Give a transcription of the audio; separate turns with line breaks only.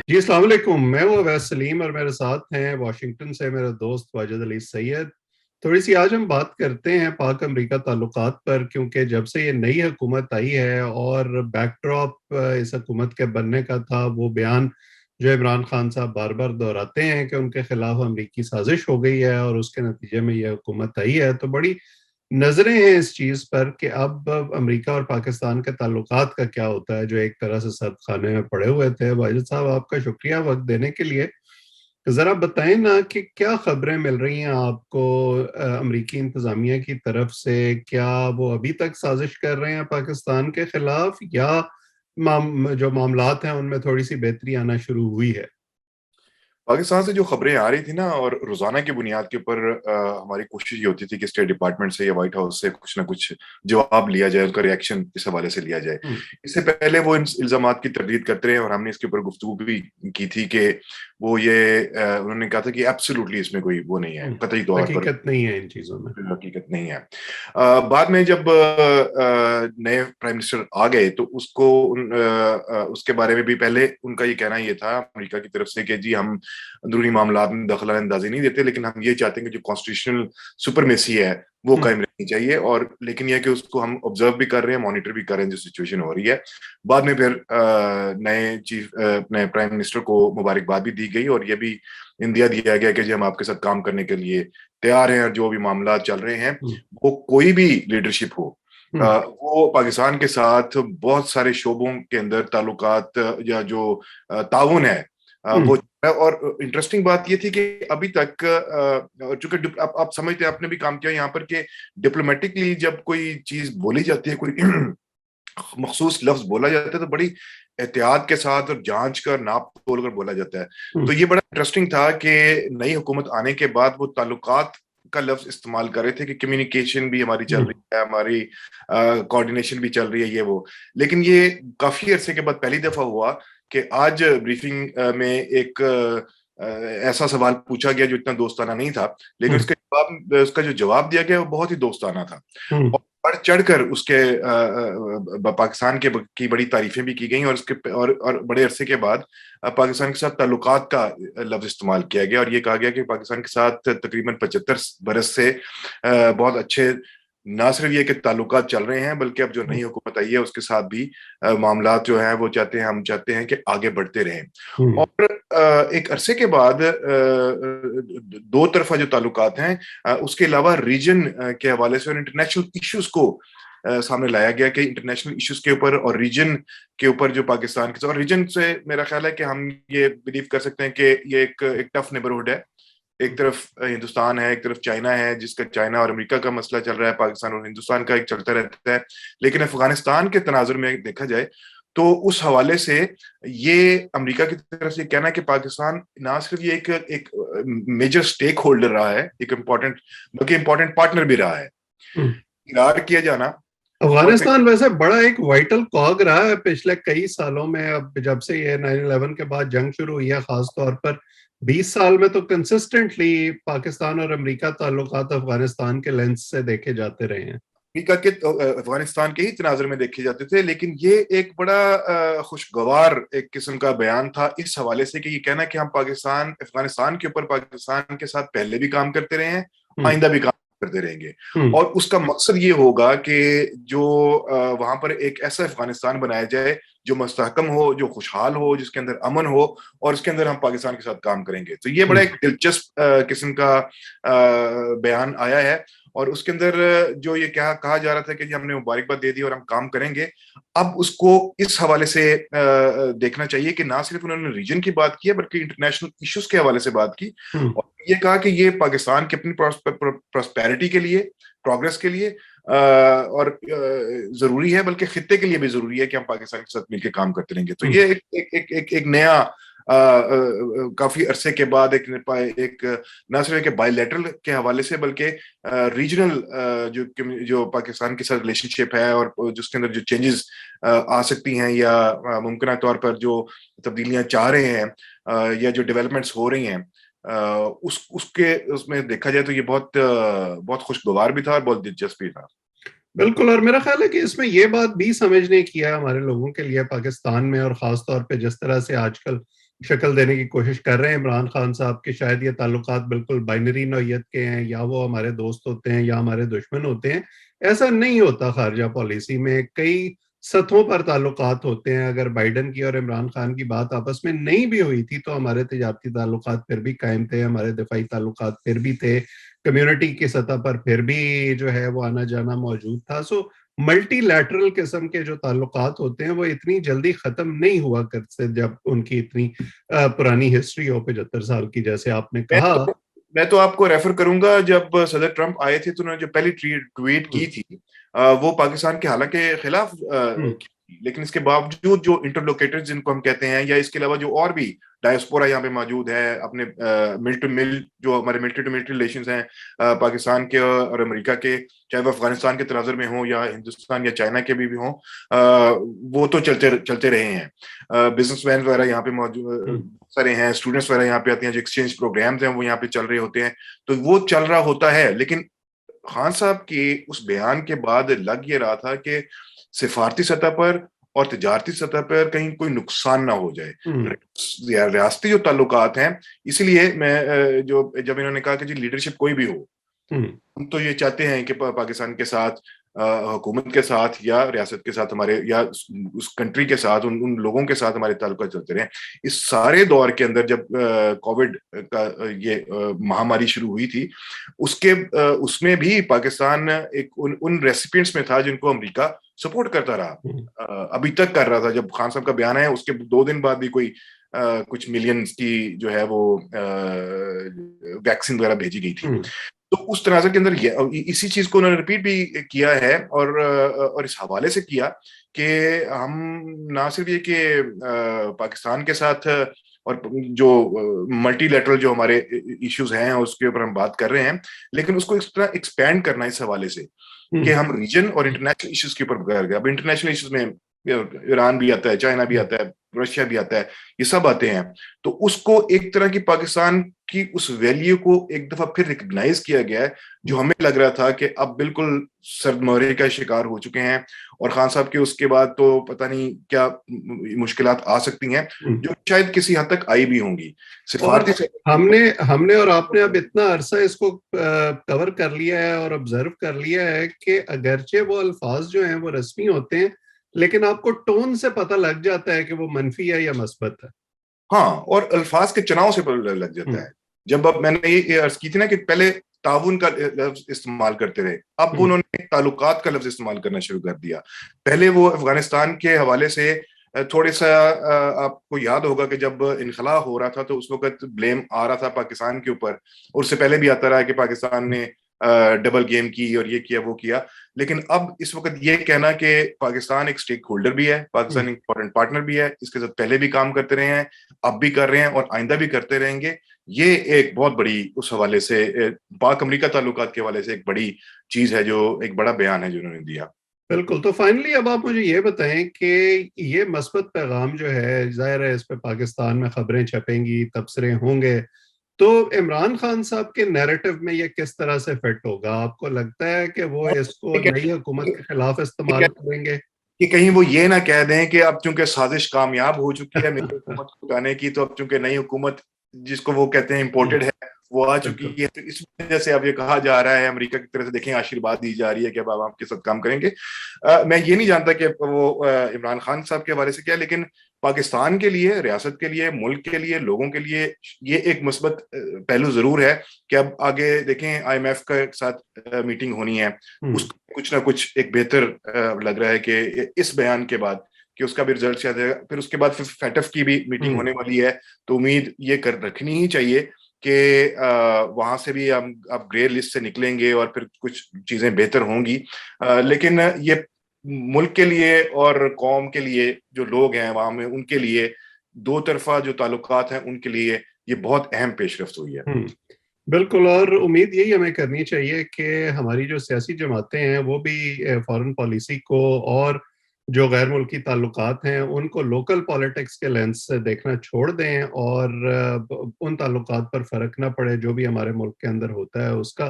جی السلام علیکم، میں وہ اویس سلیم اور میرے ساتھ ہیں واشنگٹن سے میرے دوست واجد علی سید۔ تھوڑی سی آج ہم بات کرتے ہیں پاک امریکہ تعلقات پر، کیونکہ جب سے یہ نئی حکومت آئی ہے اور بیک ڈراپ اس حکومت کے بننے کا تھا وہ بیان جو عمران خان صاحب بار بار دہراتے ہیں کہ ان کے خلاف امریکی سازش ہو گئی ہے اور اس کے نتیجے میں یہ حکومت آئی ہے، تو بڑی نظریں ہیں اس چیز پر کہ اب امریکہ اور پاکستان کے تعلقات کا کیا ہوتا ہے جو ایک طرح سے سرد خانے میں پڑے ہوئے تھے۔ واجد صاحب آپ کا شکریہ وقت دینے کے لیے، ذرا بتائیں نا کہ کیا خبریں مل رہی ہیں آپ کو امریکی انتظامیہ کی طرف سے؟ کیا وہ ابھی تک سازش کر رہے ہیں پاکستان کے خلاف، یا جو معاملات ہیں ان میں تھوڑی سی بہتری آنا شروع ہوئی ہے؟
پاکستان سے جو خبریں آ رہی تھی نا، اور روزانہ کی بنیاد کے اوپر ہماری کوشش یہ ہوتی تھی کہ اسٹیٹ ڈپارٹمنٹ سے یا وائٹ ہاؤس سے کچھ نہ کچھ جواب لیا جائے، ان کا ریئیکشن اس حوالے سے لیا جائے۔ اس سے پہلے وہ الزامات کی تردید کرتے رہے اور ہم نے اس کے اوپر گفتگو بھی کی تھی کہ وہ انہوں نے کہا تھا کہ ایبسولوٹلی اس میں کوئی وہ نہیں ہے، قطعی طور پر
حقیقت نہیں ہے ان چیزوں میں،
حقیقت نہیں ہے۔ بعد میں جب نئے پرائم منسٹر آ گئے تو اس کے بارے میں بھی پہلے ان کا یہ کہنا یہ تھا امریکہ کی طرف سے کہ جی ہم اندرونی معاملات میں دخل اندازی نہیں دیتے، لیکن ہم یہ چاہتے ہیں کہ جو کانسٹیٹیوشنل سپرمیسی ہے وہ قائم رہنی چاہیے، اور لیکن یہ کہ اس کو ہم آبزرو بھی کر رہے ہیں، مانیٹر بھی کر رہے ہیں جو سچویشن ہو رہی ہے۔ بعد میں پھر نئے پرائم منسٹر کو مبارکباد بھی دی گئی اور یہ بھی اندیا دیا گیا کہ جی ہم آپ کے ساتھ کام کرنے کے لیے تیار ہیں، اور جو بھی معاملات چل رہے ہیں وہ کوئی بھی لیڈرشپ ہو وہ پاکستان کے ساتھ بہت سارے شعبوں کے اندر تعلقات یا جو تعاون ہے وہ۔ اور انٹرسٹنگ بات یہ تھی کہ ابھی تک چونکہ آپ سمجھتے ہیں، آپ نے بھی کام کیا یہاں پر، کہ ڈپلومیٹکلی جب کوئی چیز بولی جاتی ہے، کوئی مخصوص لفظ بولا جاتا ہے، تو بڑی احتیاط کے ساتھ اور جانچ کر ناپ تول کر بولا جاتا ہے۔ تو یہ بڑا انٹرسٹنگ تھا کہ نئی حکومت آنے کے بعد وہ تعلقات کا لفظ استعمال کر رہے تھے کہ کمیونیکیشن بھی ہماری چل رہی ہے، ہماری کوآرڈینیشن بھی چل رہی ہے یہ وہ، لیکن یہ کافی عرصے کے بعد پہلی دفعہ ہوا کہ آج بریفنگ میں ایک ایسا سوال پوچھا گیا جو اتنا دوستانہ نہیں تھا، لیکن اس کا جو جواب دیا گیا وہ بہت ہی دوستانہ تھا، اور بڑھ چڑھ کر اس کے پاکستان کی بڑی تعریفیں بھی کی گئیں، اور بڑے عرصے کے بعد پاکستان کے ساتھ تعلقات کا لفظ استعمال کیا گیا، اور یہ کہا گیا کہ پاکستان کے ساتھ تقریباً 75 برس سے بہت اچھے نہ صرف یہ کہ تعلقات چل رہے ہیں، بلکہ اب جو نئی حکومت آئی ہے اس کے ساتھ بھی معاملات جو ہیں وہ ہم چاہتے ہیں کہ آگے بڑھتے رہیں۔ اور ایک عرصے کے بعد دو طرفہ جو تعلقات ہیں اس کے علاوہ ریجن کے حوالے سے اور انٹرنیشنل ایشوز کو سامنے لایا گیا کہ انٹرنیشنل ایشوز کے اوپر اور ریجن کے اوپر جو پاکستان کے، اور ریجن سے میرا خیال ہے کہ ہم یہ بلیو کر سکتے ہیں کہ یہ ایک ٹف نیبرہڈ ہے۔ ایک طرف ہندوستان ہے، ایک طرف چائنا ہے، جس کا چائنا اور امریکہ کا مسئلہ چل رہا ہے، پاکستان اور ہندوستان کا ایک چلتا رہتا ہے، لیکن افغانستان کے تناظر میں دیکھا جائے تو اس حوالے سے یہ امریکہ کی طرف سے کہنا ہے کہ پاکستان نہ صرف یہ ایک میجر سٹیک ہولڈر رہا ہے، ایک بلکہ امپورٹنٹ پارٹنر بھی رہا ہے۔ اقرار کیا جانا
افغانستان ویسے بڑا ایک وائٹل کاگ رہا ہے پچھلے کئی سالوں میں، اب جب سے یہ 9/11 کے بعد جنگ شروع ہوئی ہے، خاص طور پر 20 سال میں تو کنسسٹنٹلی پاکستان اور امریکہ تعلقات افغانستان کے لینس سے دیکھے جاتے رہے ہیں۔
امریکہ کے افغانستان کے ہی تناظر میں دیکھے جاتے تھے، لیکن یہ ایک بڑا خوشگوار ایک قسم کا بیان تھا اس حوالے سے کہ یہ کہنا کہ ہم افغانستان کے اوپر پاکستان کے ساتھ پہلے بھی کام کرتے رہے ہیں، آئندہ بھی کام کرتے رہیں گے، اور اس کا مقصد یہ ہوگا کہ جو وہاں پر ایک ایسا افغانستان بنایا جائے جو مستحکم ہو، جو خوشحال ہو، جس کے اندر امن ہو، اور اس کے اندر ہم پاکستان کے ساتھ کام کریں گے۔ تو یہ بڑا ایک دلچسپ قسم کا بیان آیا ہے، اور اس کے اندر جو یہ کہا جا رہا تھا کہ ہم نے مبارکباد دے دی اور ہم کام کریں گے، اب اس کو اس حوالے سے دیکھنا چاہیے کہ نہ صرف انہوں نے ریجن کی بات کی ہے بلکہ انٹرنیشنل ایشوز کے حوالے سے بات کی، اور یہ کہا کہ یہ پاکستان کی اپنی پراسپیرٹی کے لیے، پروگرس کے لیے اور ضروری ہے، بلکہ خطے کے لیے بھی ضروری ہے کہ ہم پاکستان کے ساتھ مل کے کام کرتے رہیں گے۔ تو یہ ایک نیا کافی عرصے کے بعد ایک نہ صرف کہ بائی لیٹرل کے حوالے سے بلکہ ریجنل جو پاکستان کے ساتھ ریلیشن شپ ہے اور جس کے اندر جو چینجز آ سکتی ہیں یا ممکنہ طور پر جو تبدیلیاں چاہ رہے ہیں یا جو ڈیولپمنٹس ہو رہی ہیں اس میں دیکھا جائے تو یہ بہت خوشگوار بھی تھا اور بہت دلچسپ بھی تھا۔
بالکل، اور میرا خیال ہے کہ اس میں یہ بات بھی سمجھنے کی ہے ہمارے لوگوں کے لیے پاکستان میں، اور خاص طور پہ جس طرح سے آج کل شکل دینے کی کوشش کر رہے ہیں عمران خان صاحب کے شاید یہ تعلقات بالکل بائنری نوعیت کے ہیں، یا وہ ہمارے دوست ہوتے ہیں یا ہمارے دشمن ہوتے ہیں. ایسا نہیں ہوتا خارجہ پالیسی میں، کئی سطحوں پر تعلقات ہوتے ہیں. اگر بائیڈن کی اور عمران خان کی بات آپس میں نہیں بھی ہوئی تھی تو ہمارے تجارتی تعلقات پھر بھی قائم تھے، ہمارے دفاعی تعلقات پھر بھی تھے، کمیونٹی کی سطح پر پھر بھی جو ہے وہ آنا جانا موجود تھا. ملٹی لیٹرل قسم کے جو تعلقات ہوتے ہیں وہ اتنی جلدی ختم نہیں ہوا کرتے جب ان کی اتنی پرانی ہسٹری ہو 75 سال کی، جیسے آپ نے کہا.
میں تو آپ کو ریفر کروں گا، جب صدر ٹرمپ آئے تھے تو انہوں نے جو پہلی ٹویٹ کی تھی وہ پاکستان کے حالانکہ خلاف لیکن اس کے باوجود جو انٹرلوکیٹر جن کو ہم کہتے ہیں، یا اس کے علاوہ جو اور بھی ڈائسپورا یہاں پہ موجود ہے، اپنے مل ٹو مل جو ہمارے ملٹری ٹو ملٹری ریلیشنز ہیں پاکستان کے اور امریکہ کے، چاہے وہ افغانستان کے تناظر میں ہوں یا ہندوستان یا چائنا کے بھی ہوں، وہ تو چلتے رہے ہیں. بزنس مین وغیرہ یہاں پہ موجود سارے ہیں، اسٹوڈنٹس وغیرہ یہاں پہ آتے ہیں، جو ایکسچینج پروگرامز ہیں وہ یہاں پہ چل رہے ہوتے ہیں، تو وہ چل رہا ہوتا ہے. لیکن خان صاحب کے اس بیان کے بعد لگ یہ رہا تھا کہ سفارتی سطح پر اور تجارتی سطح پر کہیں کوئی نقصان نہ ہو جائے ریاستی جو تعلقات ہیں. اسی لیے میں جب انہوں نے کہا کہ جی لیڈرشپ کوئی بھی ہو، ہم تو یہ چاہتے ہیں کہ پاکستان کے ساتھ، حکومت کے ساتھ یا ریاست کے ساتھ ہمارے، یا اس کنٹری کے ساتھ، ان لوگوں کے ساتھ ہمارے تعلقات چلتے رہیں. اس سارے دور کے اندر جب کووڈ کا یہ مہاماری شروع ہوئی تھی، اس میں بھی پاکستان ایک ان ریسیپینٹس میں تھا جن کو امریکہ سپورٹ کرتا رہا، ابھی تک کر رہا تھا. جب خان صاحب کا بیان ہے اس کے 2 دن بعد بھی کوئی کچھ ملینز کی جو ہے وہ ویکسین وغیرہ بھیجی گئی تھی. تو اس تناظر کے اندر اسی چیز کو انہوں نے ریپیٹ بھی کیا ہے، اور اس حوالے سے کیا کہ ہم نہ صرف یہ کہ پاکستان کے ساتھ اور جو ملٹی لیٹرل جو ہمارے ایشوز ہیں اس کے اوپر ہم بات کر رہے ہیں، لیکن اس کو اس طرح ایکسپینڈ کرنا اس حوالے سے کہ ہم ریجن اور انٹرنیشنل ایشوز کے اوپر کر گئے. اب انٹرنیشنل ایشوز میں ایران بھی آتا ہے، چائنا بھی آتا ہے، رشیا بھی آتا ہے، یہ سب آتے ہیں. تو اس کو ایک طرح کی پاکستان کی اس ویلیو کو ایک دفعہ پھر ریکگنائز کیا گیا ہے، جو ہمیں لگ رہا تھا کہ اب بالکل سرد مہرے کا شکار ہو چکے ہیں. اور خان صاحب کے اس کے بعد تو پتہ نہیں کیا مشکلات آ سکتی ہیں، جو شاید کسی حد تک آئی بھی ہوں گی.
سفارتی ہم نے اور آپ نے اب اتنا عرصہ اس کو کور کر لیا ہے اور آبزرو کر لیا ہے کہ اگرچہ وہ الفاظ جو ہیں وہ رسمی ہوتے ہیں، لیکن آپ کو ٹون سے پتہ لگ جاتا ہے کہ وہ منفی ہے یا مثبت ہے.
ہاں، اور الفاظ کے چناؤ سے پتہ لگ جاتا ہے. جب اب میں نے یہ عرض کی تھی نا کہ پہلے تعاون کا لفظ استعمال کرتے رہے، اب انہوں نے تعلقات کا لفظ استعمال کرنا شروع کر دیا. پہلے وہ افغانستان کے حوالے سے تھوڑے سا، آپ کو یاد ہوگا کہ جب انخلا ہو رہا تھا تو اس وقت بلیم آ رہا تھا پاکستان کے اوپر، اور اس سے پہلے بھی آتا رہا کہ پاکستان نے ڈبل گیم کی اور یہ کیا وہ کیا. لیکن اب اس وقت یہ کہنا کہ پاکستان ایک سٹیک ہولڈر بھی ہے، پاکستان ایک امپورٹنٹ پارٹنر بھی ہے، اس کے ساتھ پہلے بھی کام کرتے رہے ہیں، اب بھی کر رہے ہیں اور آئندہ بھی کرتے رہیں گے، یہ ایک بہت بڑی اس حوالے سے پاک امریکہ تعلقات کے حوالے سے ایک بڑی چیز ہے، جو ایک بڑا بیان ہے جو انہوں نے دیا.
بالکل. تو فائنلی اب آپ مجھے یہ بتائیں کہ یہ مثبت پیغام جو ہے، ظاہر ہے اس پہ پاکستان میں خبریں چھپیں گی، تبصرے ہوں گے، تو عمران خان صاحب کے نیریٹو میں یہ کس طرح سے فٹ ہوگا؟ آپ کو لگتا ہے کہ وہ اس کو نئی حکومت کے خلاف استعمال کریں گے
کہ کہیں وہ یہ نہ کہہ دیں کہ اب چونکہ سازش کامیاب ہو چکی ہے نئی حکومت کو لانے کی، تو اب چونکہ نئی حکومت جس کو وہ کہتے ہیں امپورٹڈ ہے وہ آ چکی ہے، تو اس وجہ سے اب یہ کہا جا رہا ہے امریکہ کی طرف سے، دیکھیں آشیرواد دی جا رہی ہے کہ اب آپ کے ساتھ کام کریں گے. میں یہ نہیں جانتا کہ وہ عمران خان صاحب کے حوالے سے کیا، لیکن پاکستان کے لیے، ریاست کے لیے، ملک کے لیے، لوگوں کے لیے یہ ایک مثبت پہلو ضرور ہے کہ اب آگے دیکھیں آئی ایم ایف کے ساتھ میٹنگ ہونی ہے، اس کچھ نہ کچھ ایک بہتر لگ رہا ہے کہ اس بیان کے بعد کہ اس کا بھی رزلٹ آ جائے گا. پھر اس کے بعد فیٹف کی بھی میٹنگ ہونے والی ہے، تو امید یہ رکھنی ہی چاہیے کہ وہاں سے بھی ہم اب گرے لسٹ سے نکلیں گے اور پھر کچھ چیزیں بہتر ہوں گی. لیکن یہ ملک کے لیے اور قوم کے لیے، جو لوگ ہیں وہاں میں، ان کے لیے دو طرفہ جو تعلقات ہیں ان کے لیے یہ بہت اہم پیش رفت ہوئی ہے.
بالکل. اور امید یہی ہمیں کرنی چاہیے کہ ہماری جو سیاسی جماعتیں ہیں وہ بھی فارن پالیسی کو اور جو غیر ملکی تعلقات ہیں ان کو لوکل پالیٹکس کے لینس سے دیکھنا چھوڑ دیں، اور ان تعلقات پر فرق نہ پڑے جو بھی ہمارے ملک کے اندر ہوتا ہے اس کا.